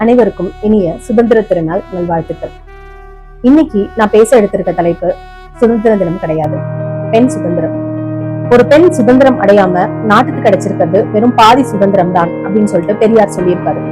அனைவருக்கும் இனிய சுதந்திர திருநாள் நல்வாழ்த்துக்கள். இன்னைக்கு நான் பேச எடுத்திருக்க தலைப்பு சுதந்திர தினம் கிடையாது, பெண் சுதந்திரம். ஒரு பெண் சுதந்திரம் அடையாம நாட்டுக்கு கிடைச்சிருக்கிறது வெறும் பாதி சுதந்திரம் தான் அப்படின்னு சொல்லிட்டு பெரியார் சொல்லியிருக்காரு.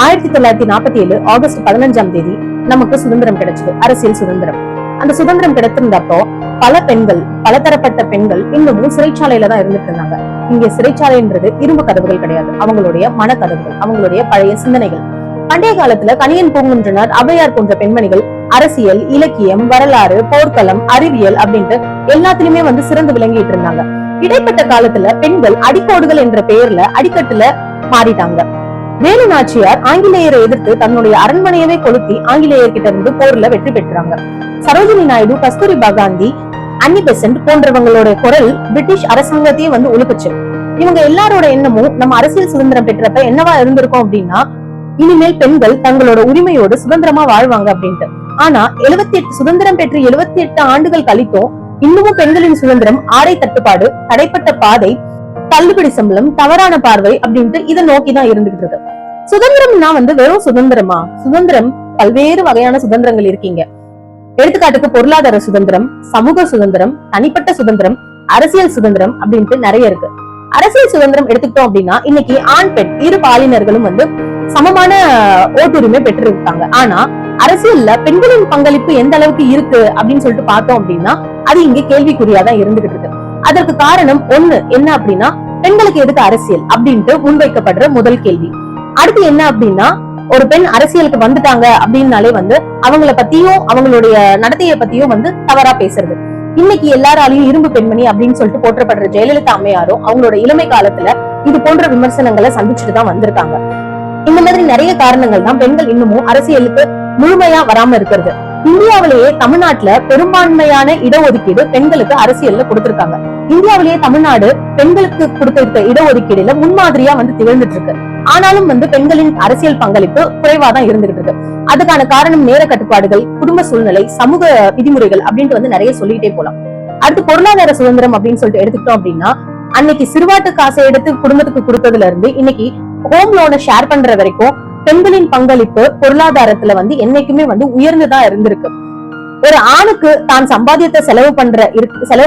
1947 ஆகஸ்ட் 15ஆம் தேதி நமக்கு சுதந்திரம் கிடைச்சது, அரசியல் சுதந்திரம். அந்த சுதந்திரம் கிடைத்திருந்தப்போ பல பெண்கள், பலதரப்பட்ட பெண்கள் இன்னமும் சிறைச்சாலையில தான் இருந்துட்டு இருந்தாங்க. இங்க சிறைச்சாலைன்றது இரும்பு கதவுகள் கிடையாது, அவங்களுடைய மனக்கதவுகள், அவங்களுடைய பழைய சிந்தனைகள். பண்டைய காலத்துல கணியன் பூங்குன்றனார், ஔவையார் போன்ற பெண்மணிகள் அரசியல், இலக்கியம், வரலாறு, போர்க்களம், அறிவியல் அப்படின்ட்டு எல்லாத்திலுமே சிறந்து விளங்கிட்டு இருந்தாங்க. இடைப்பட்ட காலத்துல பெண்கள் அடிக்கோடுகள் என்ற பெயர்ல அடிக்கட்டுல மாறிட்டாங்க. வேலு நாச்சியார் ஆங்கிலேயரை எதிர்த்து தன்னுடைய அரண்மனையவே கொளுத்தி ஆங்கிலேயர்கிட்ட இருந்து போர்ல வெற்றி பெற்றாங்க. சரோஜினி நாயுடு, கஸ்தூரிபா காந்தி, அன்னி பெசன்ட் போன்றவங்களோட குரல் பிரிட்டிஷ் அரசாங்கத்தையே உழுக்குச்சு. இவங்க எல்லாரோட எண்ணமும் நம்ம அரசியல் சுதந்திரம் பெற்றப்ப என்னவா இருந்திருக்கும் அப்படின்னா, இனிமேல் பெண்கள் தங்களோட உரிமையோடு சுதந்திரமா வாழ்வாங்க அப்படின்ட்டு. ஆனா 78 சுதந்திரம் பெற்று 78 ஆண்டுகள் கழித்தும் இன்னமும் பெண்களின் சுதந்திரம் ஆடை தட்டுப்பாடு, தடைப்பட்ட பாதை, தள்ளுபடி சம்பளம், தவறான பார்வை அப்படின்ட்டு இதை நோக்கிதான் இருந்துகிட்டு இருக்கு. சுதந்திரம்னா வெறும் சுதந்திரமா? சுதந்திரம் பல்வேறு வகையான சுதந்திரங்கள் இருக்கீங்க. எடுத்துக்காட்டுக்கு பொருளாதார சுதந்திரம், சமூக சுதந்திரம், தனிப்பட்ட சுதந்திரம், அரசியல் சுதந்திரம் அப்படின்ட்டு நிறைய இருக்கு. அரசியல் சுதந்திரம் எடுத்துக்கிட்டோம் அப்படின்னா இன்னைக்கு ஆண் பெண் இரு பாலினர்களும் சமமான ஓட்டுரிமை பெற்றிருக்காங்க. ஆனா அரசியல்ல பெண்களின் பங்களிப்பு எந்த அளவுக்கு இருக்கு அப்படின்னு சொல்லிட்டு பார்த்தோம் அப்படின்னா அது இங்க கேள்விக்குறியாதான் இருந்துகிட்டு இருக்கு. அதற்கு காரணம் ஒண்ணு என்ன அப்படின்னா, பெண்களுக்கு எதுக்கு அரசியல் அப்படின்ட்டு முன்வைக்கப்படுற முதல் கேள்வி. அடுத்து என்ன அப்படின்னா, ஒரு பெண் அரசியலுக்கு வந்துட்டாங்க அப்படின்னாலே அவங்கள பத்தியும் அவங்களுடைய நடத்தைய பத்தியும் தவறா பேசுறது. இன்னைக்கு எல்லாராலையும் இரும்பு பெண்மணி அப்படின்னு சொல்லிட்டு போற்றப்படுற ஜெயலலிதா அம்மையாரும் அவங்களோட இளமை காலத்துல இது போன்ற விமர்சனங்களை சந்திச்சுட்டு தான் வந்திருக்காங்க. இந்த மாதிரி நிறைய காரணங்கள் தான் பெண்கள் இன்னமும் அரசியலுக்கு முழுமையா வராம இருக்கிறது. இந்தியாவிலேயே தமிழ்நாட்டுல பெரும்பான்மையான இடஒதுக்கீடு பெண்களுக்கு அரசியல்ல கொடுத்திருக்காங்க. இந்தியாவிலேயே தமிழ்நாடு பெண்களுக்கு கொடுத்திருக்க இடஒதுக்கீடுல முன்மாதிரியா திகழ்ந்துட்டு இருக்கு. ஆனாலும் பெண்களின் அரசியல் பங்களிப்பு குறைவாதான் இருந்துகிட்டு இருக்கு. அதுக்கான காரணம் நேர கட்டுப்பாடுகள், குடும்ப சூழ்நிலை, சமூக விதிமுறைகள் அப்படின்ட்டு நிறைய சொல்லிட்டே போலாம். அடுத்து பொருளாதார சுதந்திரம் அப்படின்னு சொல்லிட்டு எடுத்துக்கிட்டோம் அப்படின்னா, அன்னைக்கு சிறுவாட்டு காசை எடுத்து குடும்பத்துக்கு கொடுத்ததுல இருந்து இன்னைக்கு ஹோம் லோனை ஷேர் பண்ற வரைக்கும் பெண்களின் பங்களிப்பு பொருளாதாரத்துல என்னைக்குமே உயர்ந்துதான் இருந்திருக்கு. ஒரு ஆணுக்கு தான் சம்பாத்தியத்தை செலவு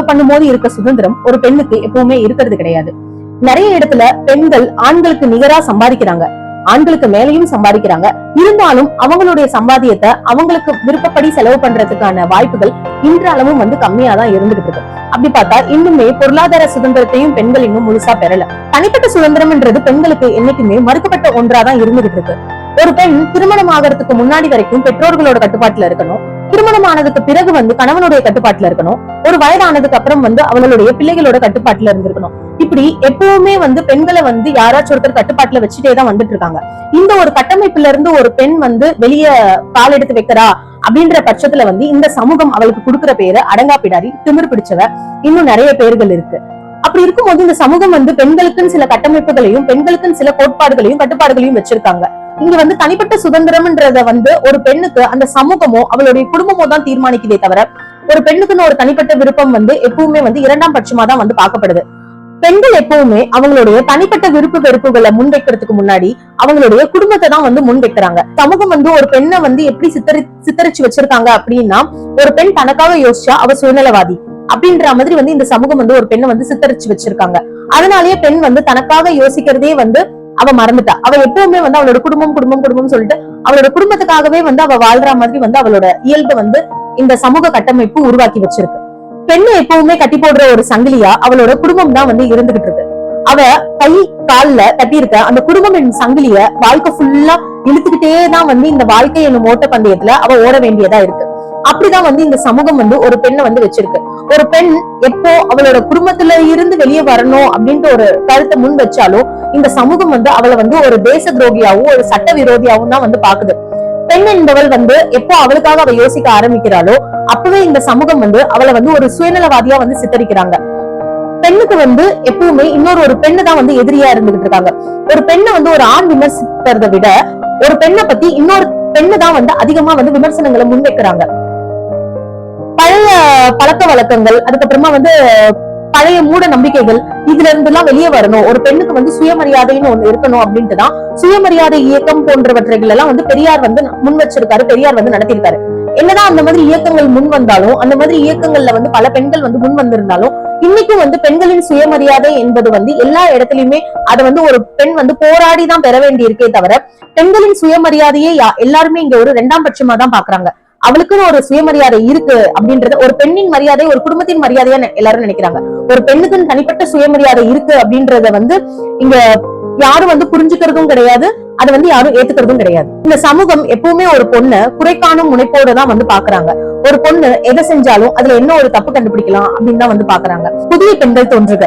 பண்ணும் போது இருக்க சுதந்திரம் ஒரு பெண்ணுக்கு எப்பவுமே இருக்கிறது கிடையாது. நிறைய இடத்துல பெண்கள் ஆண்களுக்கு நிகரா சம்பாதிக்கிறாங்க, ஆண்களுக்கு மேலையும் சம்பாதிக்கிறாங்க. இருந்தாலும் அவங்களுடைய சம்பாத்தியத்தை அவங்களுக்கு விருப்பப்படி செலவு பண்றதுக்கான வாய்ப்புகள் இன்றளவும் கம்மியா தான் இருந்துகிட்டு இருக்கு. அப்படி பார்த்தா இன்னுமே பொருளாதார சுதந்திரத்தையும் பெண்கள் இன்னும் முழுசா பெறல. தனிப்பட்ட சுதந்திரம்ன்றது பெண்களுக்கு என்னைக்குமே மறுக்கப்பட்ட ஒன்றாதான் இருந்துகிட்டு இருக்கு. ஒரு பெண் திருமணம் ஆகிறதுக்கு முன்னாடி வரைக்கும் பெற்றோர்களோட கட்டுப்பாட்டுல இருக்கணும். திருமணம் ஆனதுக்கு பிறகு கணவனுடைய கட்டுப்பாட்டுல இருக்கணும். ஒரு வயதானதுக்கு அப்புறம் அவங்களுடைய பிள்ளைகளோட கட்டுப்பாட்டுல இருந்திருக்கணும். இப்படி எப்பவுமே பெண்களை யாராச்சும் ஒருத்தர் கட்டுப்பாட்டுல வச்சுட்டேதான் வந்துட்டு இருக்காங்க. இந்த ஒரு கட்டமைப்புல இருந்து ஒரு பெண் வெளிய கால் எடுத்து வைக்கிறா அப்படின்ற பட்சத்துல இந்த சமூகம் அவளுக்கு கொடுக்குற பேரு அடங்கா பிடாரி, திமிர் பிடிச்சவ, இன்னும் நிறைய பேர்கள் இருக்கு. அப்படி இருக்கும்போது இந்த சமூகம் பெண்களுக்குன்னு சில கட்டமைப்புகளையும் பெண்களுக்குன்னு சில கோட்பாடுகளையும் கட்டுப்பாடுகளையும் வச்சிருக்காங்க. இங்க தனிப்பட்ட சுதந்திரம்ன்றத ஒரு பெண்ணுக்கு அந்த சமூகமோ அவளுடைய குடும்பமோ தான் தீர்மானிக்குதே தவிர ஒரு பெண்ணுக்குன்னு ஒரு தனிப்பட்ட விருப்பம் எப்பவுமே இரண்டாம் பட்சமா தான் பார்க்கப்படுது. பெண்கள் எப்பவுமே அவங்களுடைய தனிப்பட்ட விருப்பு வெறுப்புகளை முன்வைக்கிறதுக்கு முன்னாடி அவங்களுடைய குடும்பத்தை தான் முன் வைக்கிறாங்க. சமூகம் ஒரு பெண்ணை எப்படி சித்தரிச்சு வச்சிருக்காங்க அப்படின்னா, ஒரு பெண் தனக்காக யோசிச்சா அவ சுயநலவாதி அப்படின்ற மாதிரி இந்த சமூகம் ஒரு பெண்ணை சித்தரிச்சு வச்சிருக்காங்க. அதனாலேயே பெண் தனக்காக யோசிக்கிறதே அவ மறந்துட்டா. அவ எப்பவுமே அவளோட குடும்பம் குடும்பம் குடும்பம் சொல்லிட்டு அவளோட குடும்பத்துக்காகவே அவ வாழ்ற மாதிரி அவளோட இயல்பு இந்த சமூக கட்டமைப்பு உருவாக்கி வச்சிருக்கு. பெண்ணு எப்பவுமே கட்டி போடுற ஒரு சங்கிலியா அவளோட குடும்பம் தான் இருந்துகிட்டு இருக்கு. அவ கை கால்ல கட்டியிருக்க அந்த குடும்பம் சங்கிலிய வாழ்க்கை ஃபுல்லா இழுத்துக்கிட்டே தான் இந்த வாழ்க்கை என்னும் ஓட்ட பந்தயத்துல அவ ஓட வேண்டியதா இருக்கு. அப்படிதான் இந்த சமூகம் ஒரு பெண்ணை வச்சிருக்கு. ஒரு பெண் எப்போ அவளோட குடும்பத்துல இருந்து வெளியே வரணும் அப்படின்ட்டு ஒரு கருத்தை முன் வச்சாலும் இந்த சமூகம் அவளை ஒரு தேச துரோகியாவும் ஒரு சட்ட விரோதியாவும் தான் பாக்குது. பெண் என்பவள் எப்போ அவளுக்காக அவ யோசிக்க ஆரம்பிக்கிறாளோ அப்பவே இந்த சமூகம் அவளை ஒரு சுயநலவாதியா சித்தரிக்கிறாங்க. பெண்ணுக்கு எப்பவுமே இன்னொரு பெண்ணு தான் எதிரியா இருந்துகிட்டு இருக்காங்க. ஒரு பெண்ணை ஒரு ஆண் விமர்சிக்கிறத விட ஒரு பெண்ணை பத்தி இன்னொரு பெண்ணு தான் அதிகமா விமர்சனங்களை முன்வைக்கிறாங்க. பழைய பழக்க வழக்கங்கள், அதுக்கப்புறமா பழைய மூட நம்பிக்கைகள் இதுல இருந்து எல்லாம் வெளியே வரணும், ஒரு பெண்ணுக்கு வந்து சுயமரியாதைன்னு ஒண்ணு இருக்கணும் அப்படின்ட்டுதான் சுயமரியாதை இயக்கம் போன்றவற்றைகள் எல்லாம் வந்து பெரியார் வந்து முன் வச்சிருக்காரு, பெரியார் வந்து நடத்திருக்காரு. என்னதான் அந்த மாதிரி இயக்கங்கள் முன் வந்தாலும், அந்த மாதிரி இயக்கங்கள்ல வந்து பல பெண்கள் வந்து முன் வந்திருந்தாலும், இன்னைக்கும் வந்து பெண்களின் சுயமரியாதை என்பது வந்து எல்லா இடத்துலயுமே அதை வந்து ஒரு பெண் வந்து போராடிதான் பெற வேண்டி இருக்கே தவிர, பெண்களின் சுயமரியாதையே எல்லாருமே இங்க ஒரு இரண்டாம் பட்சமா தான் பாக்குறாங்க. அவளுக்குன்னு ஒரு சுயமரியாதை இருக்கு அப்படின்றது, ஒரு பெண்ணின் மரியாதை ஒரு குடும்பத்தின் மரியாதையா எல்லாரும் நினைக்கிறாங்க. ஒரு பெண்ணுக்குன்னு தனிப்பட்ட சுயமரியாதை இருக்கு அப்படின்றத வந்து இங்க யாரும் வந்து புரிஞ்சுக்கிறதும் கிடையாது, அதை வந்து யாரும் ஏத்துக்கிறதும் கிடையாது. இந்த சமூகம் எப்பவுமே ஒரு பொண்ணை குறைக்காணும் முனைப்போட தான் வந்து பாக்குறாங்க. ஒரு பொண்ணு எதை செஞ்சாலும் அதுல என்ன ஒரு தப்பு கண்டுபிடிக்கலாம் அப்படின்னு தான் வந்து பாக்குறாங்க. புதிய பெண்கள் தோன்றுக,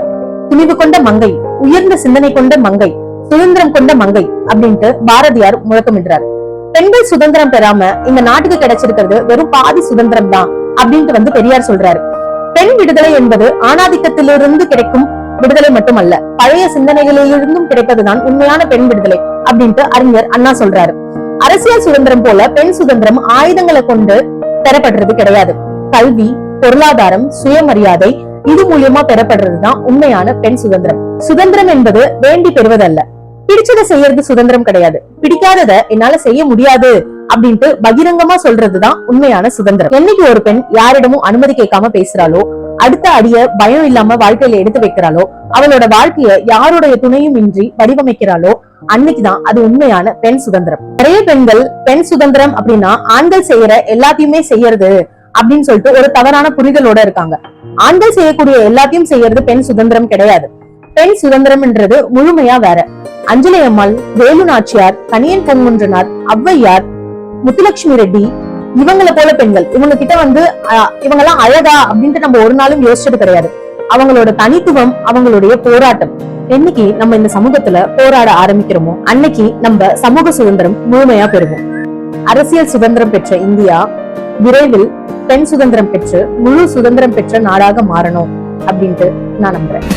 துணிவு கொண்ட மங்கை, உயர்ந்த சிந்தனை கொண்ட மங்கை, சுதந்திரம் கொண்ட மங்கை அப்படின்ட்டு பாரதியார் முழக்கமிடுறாரு. பெண்கள் சுதந்திரம் பெறாம இந்த நாட்டுக்கு கிடைச்சிருக்கிறது வெறும் பாதி சுதந்திரம் தான் அப்படின்ட்டு வந்து பெரியார் சொல்றாரு. பெண் விடுதலை என்பது ஆணாதிக்கத்திலிருந்து கிடைக்கும் விடுதலை மட்டுமல்ல, பழைய சிந்தனைகளிலிருந்தும் கிடைப்பதுதான் உண்மையான பெண் விடுதலை அப்படின்ட்டு அறிஞர் அண்ணா சொல்றாரு. அரசியல் சுதந்திரம் போல பெண் சுதந்திரம் ஆயுதங்களை கொண்டு பெறப்படுறது கிடையாது. கல்வி, பொருளாதாரம், சுயமரியாதை இது மூலியமா பெறப்படுறதுதான் உண்மையான பெண் சுதந்திரம். சுதந்திரம் என்பது வேண்டி பெறுவதல்ல, பிடிச்சதை செய்யறது சுதந்திரம் கிடையாது. பிடிக்காததை என்னால செய்ய முடியாது அப்படின்ட்டு பகிரங்கமா சொல்றதுதான் உண்மையான சுதந்திரம். என்னைக்கு ஒரு பெண் யாரிடமும் அனுமதி கேட்காம பேசுறாளோ, அடுத்த அடிய பயம் இல்லாம வாழ்க்கையில எடுத்து வைக்கிறாளோ, அவளோட வாழ்க்கைய யாருடைய துணையும் இன்றி வடிவமைக்கிறாளோ, அன்னைக்குதான் அது உண்மையான பெண் சுதந்திரம். நிறைய பெண்கள் பெண் சுதந்திரம் அப்படின்னா ஆண்கள் செய்யற எல்லாத்தையுமே செய்யறது அப்படின்னு சொல்லிட்டு ஒரு தவறான புரிதலோட இருக்காங்க. ஆண்கள் செய்யக்கூடிய எல்லாத்தையும் செய்யறது பெண் சுதந்திரம் கிடையாது. பெண் சுதந்திரம்ன்றது முழுமையா வேற. அஞ்சலி அம்மாள், வேலு நாச்சியார், கணியன் பொன்முன்றனார், ஔவையார், முத்துலட்சுமி ரெட்டி இவங்களை போல பெண்கள், இவங்க கிட்ட வந்து இவங்க எல்லாம் அழகா அப்படின்ட்டு நம்ம ஒரு நாளும் யோசிச்சது கிடையாது. அவங்களோட தனித்துவம், அவங்களுடைய போராட்டம். என்னைக்கு நம்ம இந்த சமூகத்துல போராட ஆரம்பிக்கிறோமோ அன்னைக்கு நம்ம சமூக சுதந்திரம் முழுமையா பெறுவோம். அரசியல் சுதந்திரம் பெற்ற இந்தியா விரைவில் பெண் சுதந்திரம் பெற்று முழு சுதந்திரம் பெற்ற நாடாக மாறணும் அப்படின்ட்டு நான் நம்புறேன்.